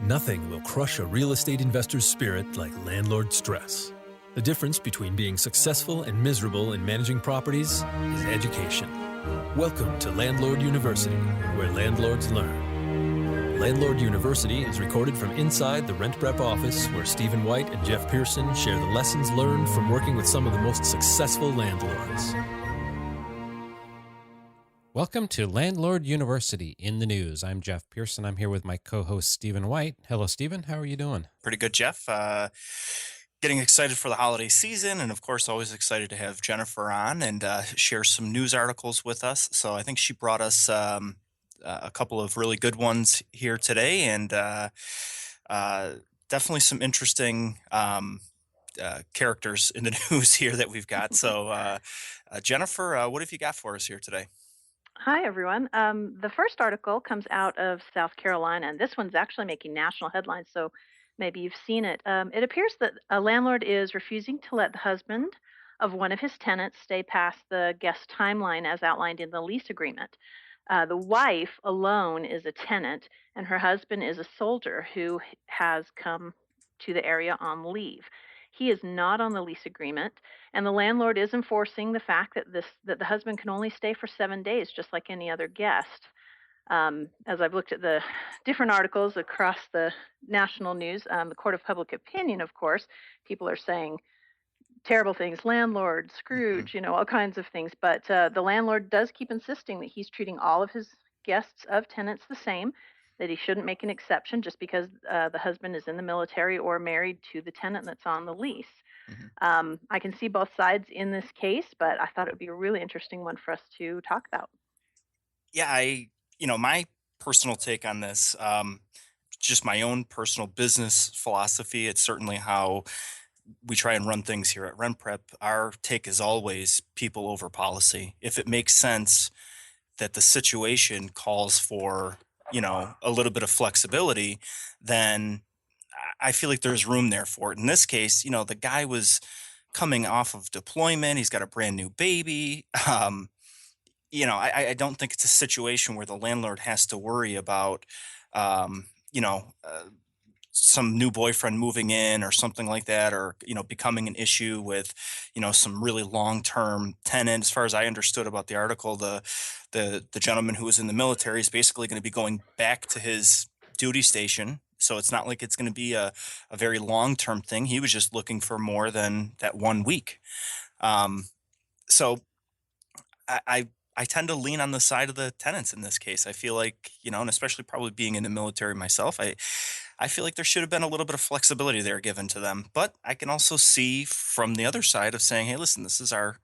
Nothing will crush a real estate investor's spirit like landlord stress. The difference between being successful and miserable in managing properties is education. Welcome to Landlord University, where landlords learn. Landlord University is recorded from inside the RentPrep office, where Stephen White and Jeff Pearson share the lessons learned from working with some of the most successful landlords. Welcome to Landlord University in the News. I'm Jeff Pearson. I'm here with my co-host, Stephen White. Hello, Stephen. How are you doing? Pretty good, Jeff. Getting excited for the holiday season, and of course, always excited to have Jennifer on and share some news articles with us. So I think she brought us a couple of really good ones here today, and definitely some interesting characters in the news here that we've got. So, Jennifer, what have you got for us here today? Hi, everyone. The first article comes out of South Carolina, and this one's actually making national headlines, so maybe you've seen it. It appears that a landlord is refusing to let the husband of one of his tenants stay past the guest timeline as outlined in the lease agreement. The wife alone is a tenant, and her husband is a soldier who has come to the area on leave. He is not on the lease agreement, and the landlord is enforcing the fact that the husband can only stay for 7 days, just like any other guest. As I've looked at the different articles across the national news, the court of public opinion, of course, people are saying terrible things, landlord, Scrooge, all kinds of things. But the landlord does keep insisting that he's treating all of his guests of tenants the same, that he shouldn't make an exception just because the husband is in the military or married to the tenant that's on the lease. I can see both sides in this case, but I thought it would be a really interesting one for us to talk about. Yeah, my personal take on this, just my own personal business philosophy. It's certainly how we try and run things here at RentPrep. Our take is always people over policy. If it makes sense that the situation calls for, a little bit of flexibility, then I feel like there's room there for it. In this case, the guy was coming off of deployment. He's got a brand new baby. I don't think it's a situation where the landlord has to worry about, um, you know, uh, some new boyfriend moving in or something like that, or becoming an issue with some really long-term tenant. As far as I understood about the article, the gentleman who was in the military is basically going to be going back to his duty station, so it's not like it's going to be a very long-term thing. He was just looking for more than that 1 week. Um, so I, I I tend to lean on the side of the tenants in this case. I feel like, and especially probably being in the military myself, I feel like there should have been a little bit of flexibility there given to them. But I can also see from the other side of saying, hey, listen, this is our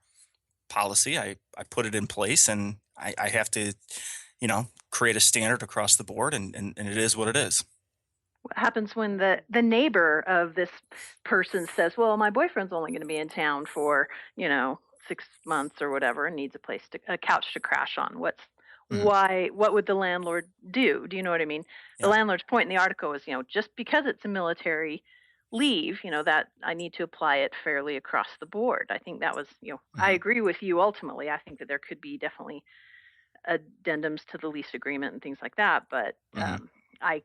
policy. I put it in place, and I have to, create a standard across the board, and it is what it is. What happens when the neighbor of this person says, "Well, my boyfriend's only going to be in town for 6 months or whatever, and needs a couch to crash on." Mhm. What would the landlord do? Do you know what I mean? The Yeah. landlord's point in the article is, just because it's a military leave, that I need to apply it fairly across the board. I think that was, I Mhm. agree with you ultimately. I think that there could be definitely addendums to the lease agreement and things like that. But Mhm. I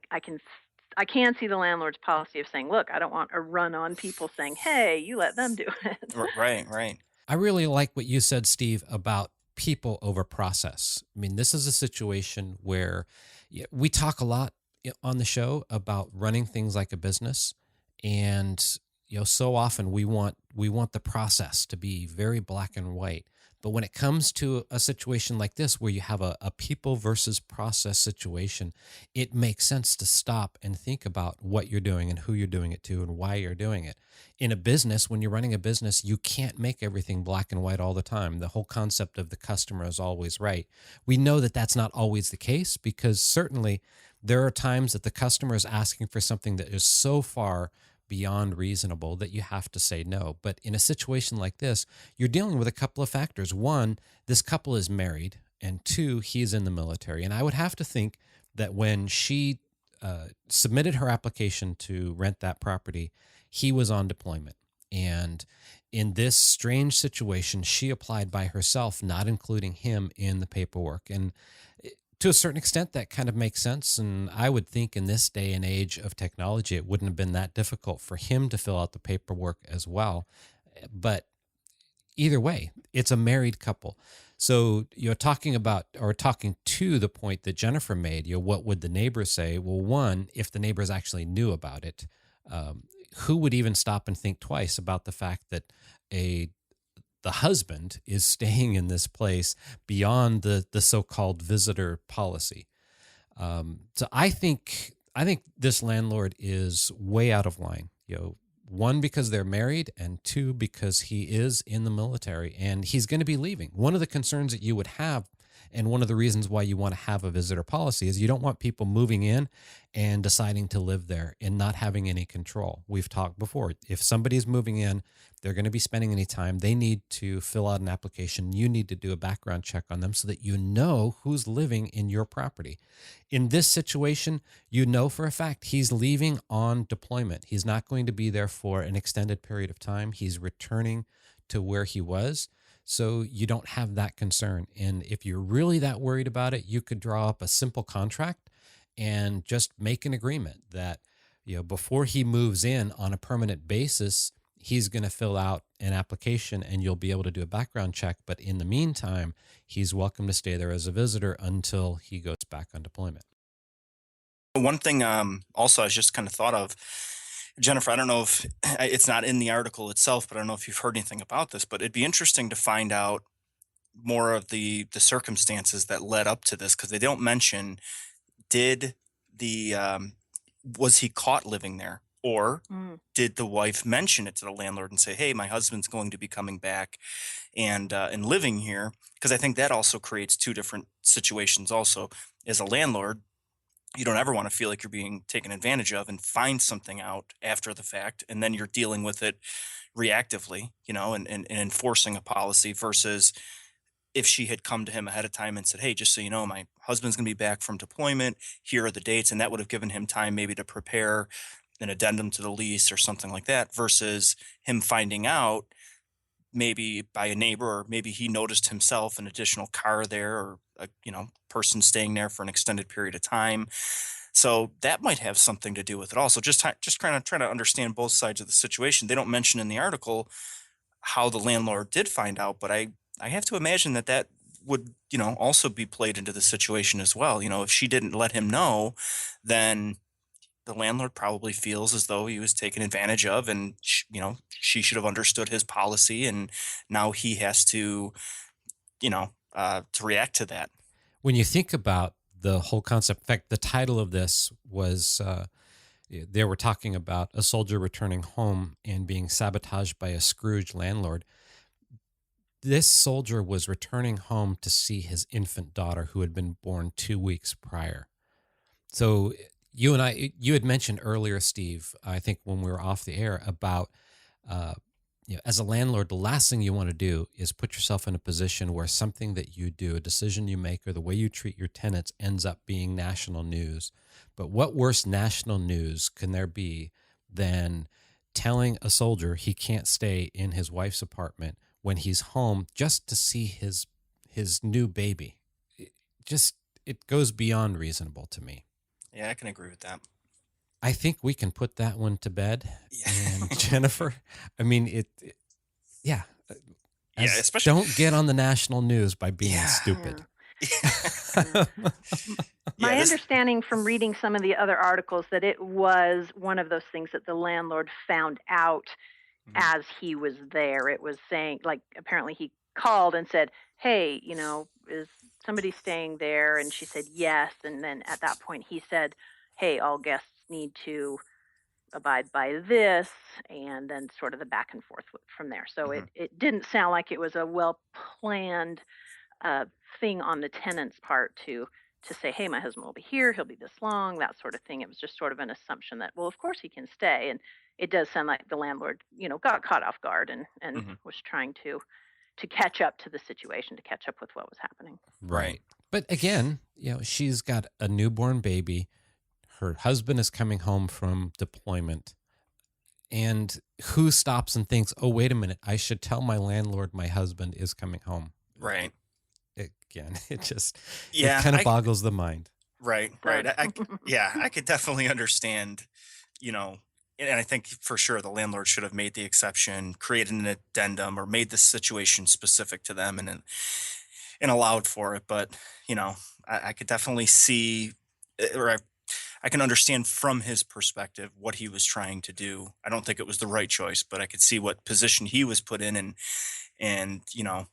can see the landlord's policy of saying, look, I don't want a run on people saying, hey, you let them do it. Right, right. I really like what you said, Steve, about people over process. I mean, this is a situation where we talk a lot on the show about running things like a business, and so often we want the process to be very black and white. But when it comes to a situation like this, where you have a people versus process situation, it makes sense to stop and think about what you're doing and who you're doing it to and why you're doing it. In a business, when you're running a business, you can't make everything black and white all the time. The whole concept of the customer is always right. We know that that's not always the case, because certainly there are times that the customer is asking for something that is so far beyond reasonable that you have to say no. But in a situation like this, you're dealing with a couple of factors. One, this couple is married, and two, he's in the military. And I would have to think that when she submitted her application to rent that property, he was on deployment. And in this strange situation, she applied by herself, not including him in the paperwork. And to a certain extent, that kind of makes sense. And I would think in this day and age of technology, it wouldn't have been that difficult for him to fill out the paperwork as well. But either way, it's a married couple. So you're talking about, or talking to the point that Jennifer made, what would the neighbors say? Well, one, if the neighbors actually knew about it, who would even stop and think twice about the fact that the husband is staying in this place beyond the so-called visitor policy? So I think this landlord is way out of line. One, because they're married, and two, because he is in the military and he's going to be leaving. One of the concerns that you would have, and one of the reasons why you want to have a visitor policy, is you don't want people moving in and deciding to live there and not having any control. We've talked before. If somebody's moving in, they're going to be spending any time, they need to fill out an application. You need to do a background check on them so that you know who's living in your property. In this situation, you know for a fact he's leaving on deployment. He's not going to be there for an extended period of time. He's returning to where he was. So you don't have that concern. And if you're really that worried about it, you could draw up a simple contract and just make an agreement that, before he moves in on a permanent basis, he's going to fill out an application and you'll be able to do a background check. But in the meantime, he's welcome to stay there as a visitor until he goes back on deployment. One thing also I just kind of thought of, Jennifer, I don't know if it's not in the article itself, but I don't know if you've heard anything about this, but it'd be interesting to find out more of the circumstances that led up to this, because they don't mention, did the was he caught living there, or did the wife mention it to the landlord and say, hey, my husband's going to be coming back and living here? Because I think that also creates two different situations. Also, as a landlord, you don't ever want to feel like you're being taken advantage of and find something out after the fact, and then you're dealing with it reactively, and enforcing a policy, versus if she had come to him ahead of time and said, hey, just so you know, my husband's going to be back from deployment. Here are the dates. And that would have given him time maybe to prepare an addendum to the lease or something like that, versus him finding out maybe by a neighbor, or maybe he noticed himself an additional car there, or a person staying there for an extended period of time. So that might have something to do with it also. Just kind of trying to understand both sides of the situation. They don't mention in the article how the landlord did find out, but I have to imagine that would also be played into the situation as well. If she didn't let him know, then the landlord probably feels as though he was taken advantage of, and she should have understood his policy, and now he has to to react to that. When you think about the whole concept, in fact, the title of this was, they were talking about a soldier returning home and being sabotaged by a Scrooge landlord. This soldier was returning home to see his infant daughter, who had been born 2 weeks prior. So you had mentioned earlier, Steve, I think when we were off the air, about, as a landlord, the last thing you want to do is put yourself in a position where something that you do, a decision you make, or the way you treat your tenants ends up being national news. But what worse national news can there be than telling a soldier he can't stay in his wife's apartment when he's home just to see his new baby? It goes beyond reasonable to me. Yeah, I can agree with that. I think we can put that one to bed. Yeah. And Jennifer, I mean, especially, don't get on the national news by being stupid. My understanding from reading some of the other articles that it was one of those things that the landlord found out as he was there. It was saying, like, apparently he called and said, hey, is somebody staying there? And she said yes. And then at that point he said, hey, all guests need to abide by this, and then sort of the back and forth from there. So it didn't sound like it was a well-planned thing on the tenant's part to say, hey, my husband will be here, he'll be this long, that sort of thing. It was just sort of an assumption that, well, of course he can stay. And it does sound like the landlord, got caught off guard and was trying to catch up to the situation, to catch up with what was happening. Right. But again, she's got a newborn baby. Her husband is coming home from deployment. And who stops and thinks, oh, wait a minute, I should tell my landlord my husband is coming home? Right. again. It Yeah, kind of boggles the mind. right. Does. Yeah, I could definitely understand, you know, and I think for sure the landlord should have made the exception, created an addendum, or made the situation specific to them, and allowed for it. But I could definitely see, or I can understand from his perspective what he was trying to do. I don't think it was the right choice, but I could see what position he was put in, and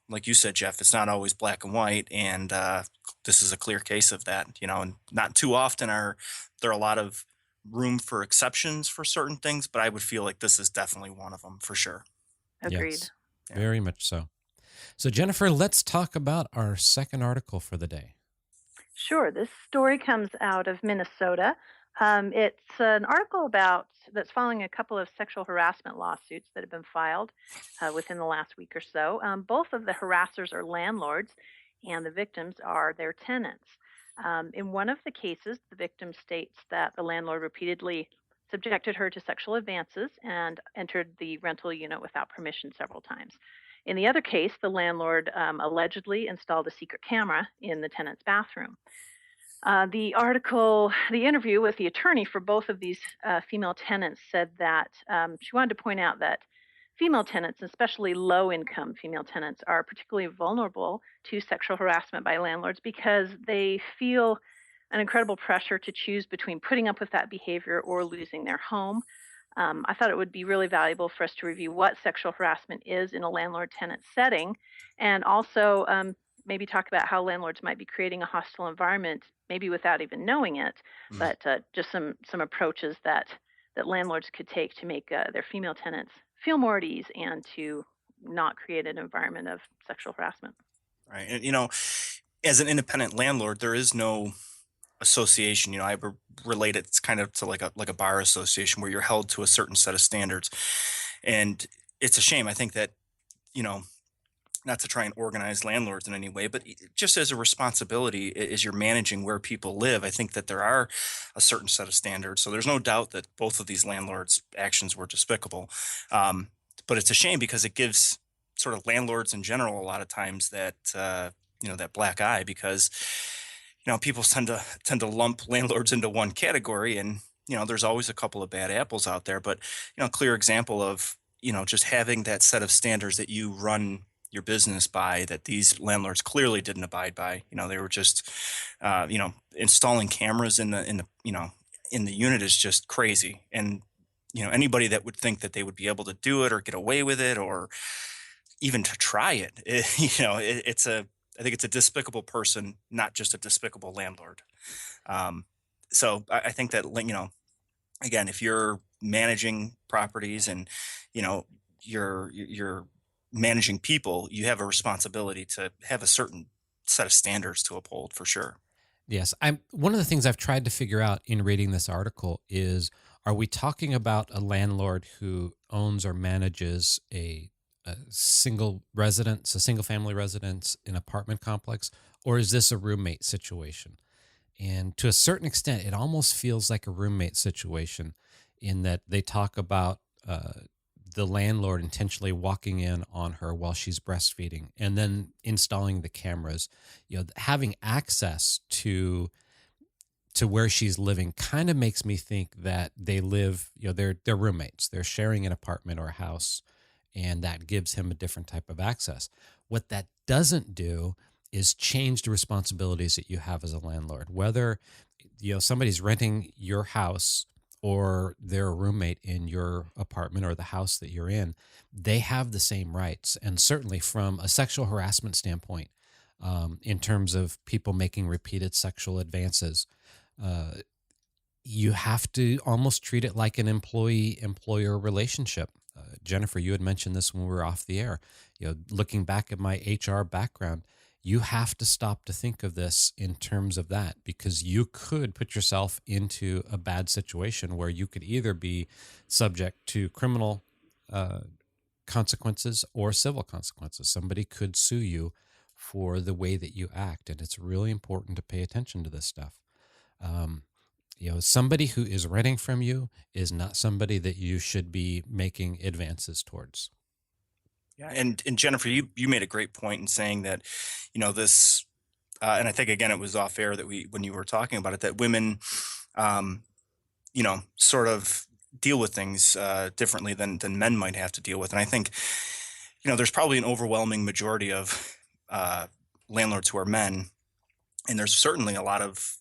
like you said, Jeff, it's not always black and white, and this is a clear case of that. And not too often are there a lot of room for exceptions for certain things, but I would feel like this is definitely one of them for sure. Agreed. Yes, Yeah. very much so. So, Jennifer, let's talk about our second article for the day. Sure. This story comes out of Minnesota. It's an article that's following a couple of sexual harassment lawsuits that have been filed within the last week or so. Both of the harassers are landlords, and the victims are their tenants. In one of the cases, the victim states that the landlord repeatedly subjected her to sexual advances and entered the rental unit without permission several times. In the other case, the landlord allegedly installed a secret camera in the tenant's bathroom. The interview with the attorney for both of these female tenants said that she wanted to point out that female tenants, especially low income female tenants, are particularly vulnerable to sexual harassment by landlords because they feel an incredible pressure to choose between putting up with that behavior or losing their home. I thought it would be really valuable for us to review what sexual harassment is in a landlord tenant setting, and also maybe talk about how landlords might be creating a hostile environment, maybe without even knowing it, Mm. but just some approaches that landlords could take to make their female tenants feel more at ease and to not create an environment of sexual harassment. Right. And as an independent landlord, there is no association. I relate it kind of to like a bar association where you're held to a certain set of standards. And it's a shame. I think that, you know, not to try and organize landlords in any way, but just as a responsibility, as you're managing where people live, I think that there are a certain set of standards. So there's no doubt that both of these landlords' actions were despicable. Um, but it's a shame because it gives sort of landlords in general a lot of times that that black eye, because people tend to lump landlords into one category, and there's always a couple of bad apples out there. But clear example of just having that set of standards that you run your business by, that these landlords clearly didn't abide by. They were just installing cameras in the unit is just crazy. And anybody that would think that they would be able to do it or get away with it, or even to try it, I think it's a despicable person, not just a despicable landlord. So I think that again, if you're managing properties and you're managing people, you have a responsibility to have a certain set of standards to uphold, for sure. Yes, I'm one of the things I've tried to figure out in reading this article is, are we talking about a landlord who owns or manages a single residence, a single family residence, an apartment complex, or is this a roommate situation? And to a certain extent, it almost feels like a roommate situation, in that they talk about the landlord intentionally walking in on her while she's breastfeeding and then installing the cameras. Having access to where she's living kind of makes me think that they live, they're roommates. They're sharing an apartment or a house, and that gives him a different type of access. What that doesn't do is change the responsibilities that you have as a landlord. Whether somebody's renting your house or they're a roommate in your apartment or the house that you're in, they have the same rights. And certainly from a sexual harassment standpoint, in terms of people making repeated sexual advances, you have to almost treat it like an employee-employer relationship. Jennifer, you had mentioned this when we were off the air. Looking back at my HR background, you have to stop to think of this in terms of that, because you could put yourself into a bad situation where you could either be subject to criminal consequences or civil consequences. Somebody could sue you for the way that you act, and it's really important to pay attention to this stuff. Somebody who is renting from you is not somebody that you should be making advances towards. Yeah, and Jennifer, you made a great point in saying that, this and I think again it was off air that when you were talking about it, that women, sort of deal with things differently than men might have to deal with. And I think, there's probably an overwhelming majority of landlords who are men, and there's certainly a lot of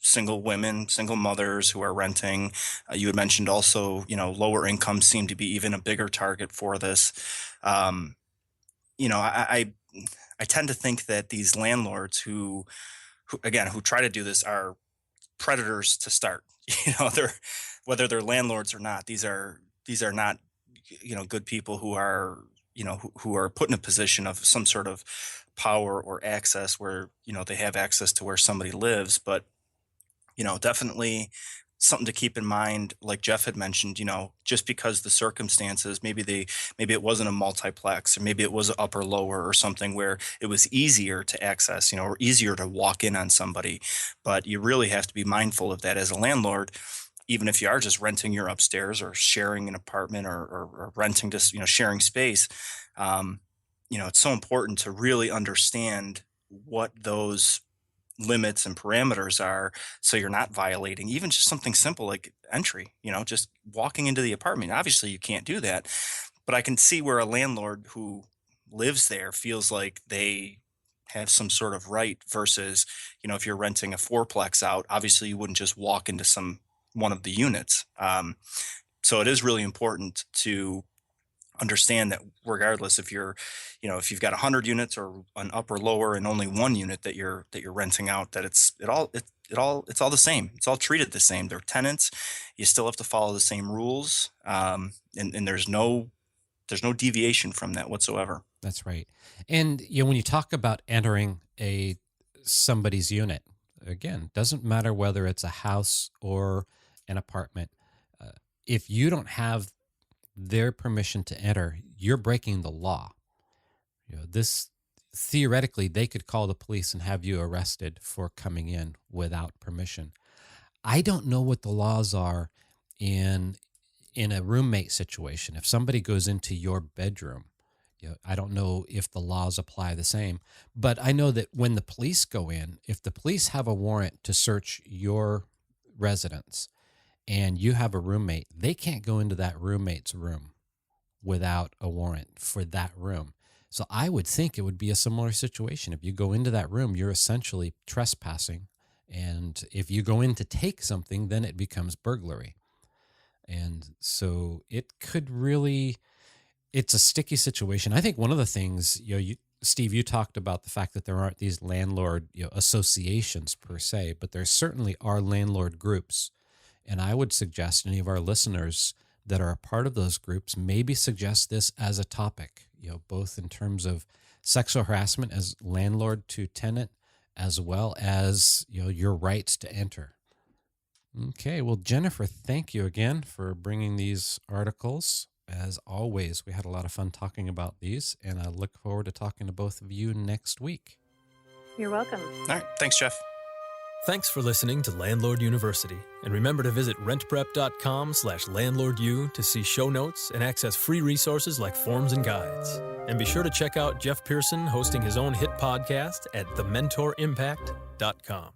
single women, single mothers who are renting. You had mentioned also, lower incomes seem to be even a bigger target for this. I tend to think that these landlords who again who try to do this are predators to start. They're whether they're landlords or not. These are not good people who are who are put in a position of some sort of power or access where they have access to where somebody lives. But definitely something to keep in mind, like Jeff had mentioned, just because the circumstances, maybe it wasn't a multiplex, or maybe it was upper lower or something where it was easier to access, or easier to walk in on somebody. But you really have to be mindful of that as a landlord, even if you are just renting your upstairs or sharing an apartment or renting just, sharing space. It's so important to really understand what those limits and parameters are, so you're not violating even just something simple like entry, just walking into the apartment. Obviously you can't do that, but I can see where a landlord who lives there feels like they have some sort of right versus, if you're renting a fourplex out, obviously you wouldn't just walk into one of the units. So it is really important to understand that regardless if if you've got 100 units or an upper lower and only one unit that you're renting out, that it's all the same. It's all treated the same. They're tenants. You still have to follow the same rules. And there's no deviation from that whatsoever. That's right. And when you talk about entering somebody's unit, again, doesn't matter whether it's a house or an apartment. If you don't have their permission to enter, you're breaking the law. This theoretically, they could call the police and have you arrested for coming in without permission. I don't know what the laws are in a roommate situation. If somebody goes into your bedroom, I don't know if the laws apply the same, but I know that when the police go in, if the police have a warrant to search your residence and you have a roommate, they can't go into that roommate's room without a warrant for that room. So I would think it would be a similar situation. If you go into that room, you're essentially trespassing. And if you go in to take something, then it becomes burglary. And so it could really, it's a sticky situation. I think one of the things, Steve, you talked about the fact that there aren't these landlord associations per se, but there certainly are landlord groups. And I would suggest any of our listeners that are a part of those groups maybe suggest this as a topic, both in terms of sexual harassment as landlord to tenant, as well as, your rights to enter. Okay, well, Jennifer, thank you again for bringing these articles. As always, we had a lot of fun talking about these, and I look forward to talking to both of you next week. You're welcome. All right. Thanks, Jeff. Thanks for listening to Landlord University, and remember to visit rentprep.com/landlordu to see show notes and access free resources like forms and guides. And be sure to check out Jeff Pearson hosting his own hit podcast at thementorimpact.com.